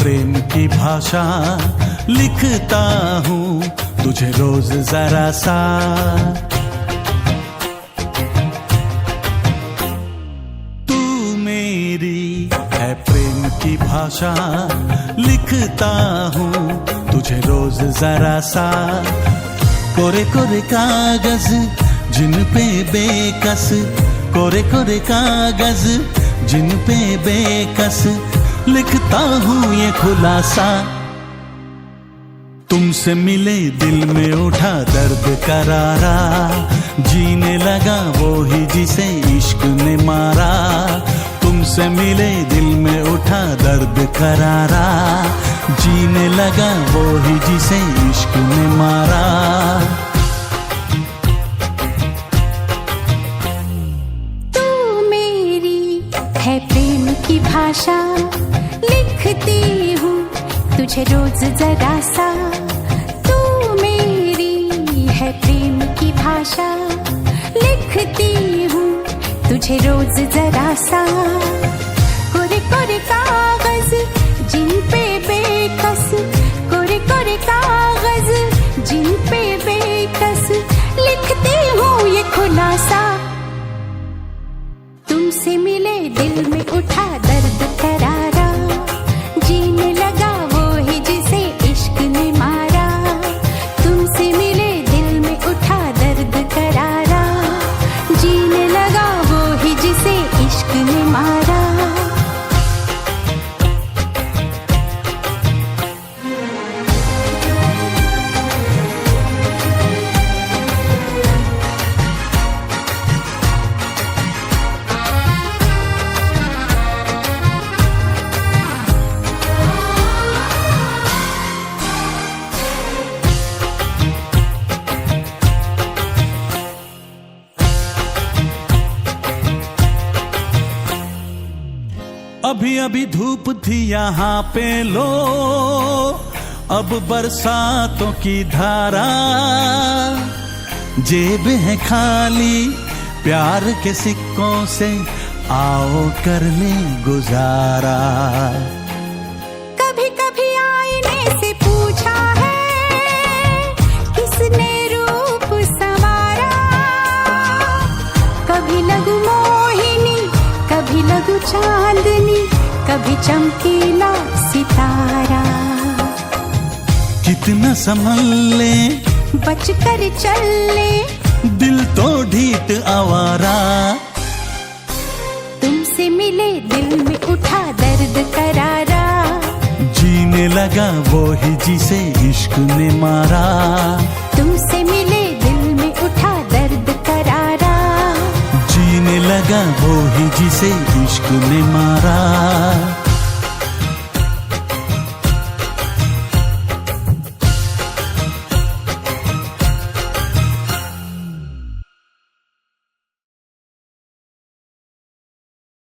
प्रेम की भाषा लिखता हूँ तुझे रोज जरा सा। तू मेरी है प्रेम की भाषा लिखता हूँ तुझे रोज जरा सा। कोरे कोरे कागज जिन पे बेकस, कोरे कोरे कागज जिन पे बेकस लिखता हूँ ये खुलासा। तुमसे मिले दिल में उठा दर्द करारा, जीने लगा वो ही जिसे इश्क ने मारा। तुमसे मिले दिल में उठा दर्द करारा, जीने लगा वो ही जिसे इश्क ने मारा। तू मेरी है प्रेम की भाषा लिखती हूँ तुझे रोज जरा सा। तू मेरी है प्रेम की भाषा लिखती हूँ तुझे रोज जरा सा। कोरे कोरे कागज जिन पे बेकस, कोरे कोरे कागज जिन पे बेकस लिखती हूँ ये खुलासा। तुमसे मिले दिल में उठा दर्द करारा, जीने लगा वो ही जिसे इश्क ने मारा। तुमसे मिले दिल में उठा दर्द करारा, जीने लगा वो ही जिसे इश्क ने मारा। अभी अभी धूप थी यहाँ पे लो, अब बरसातों की धारा। जेब है खाली प्यार के सिक्कों से, आओ कर ले गुजारा। कभी कभी आईने से पूछा है किसने रूप संवारा। कभी लगू मोहिनी, कभी लगू चांदनी, कभी चमकीला सितारा। कितना संभल ले बच कर चल ले, दिल तो ढीठ आवारा। तुमसे मिले दिल में उठा दर्द करारा, जीने लगा वो ही जिसे इश्क ने मारा। तुमसे मिले दिल में उठा दर्द करारा, जीने लगा वो ही जिसे इश्क ने मारा।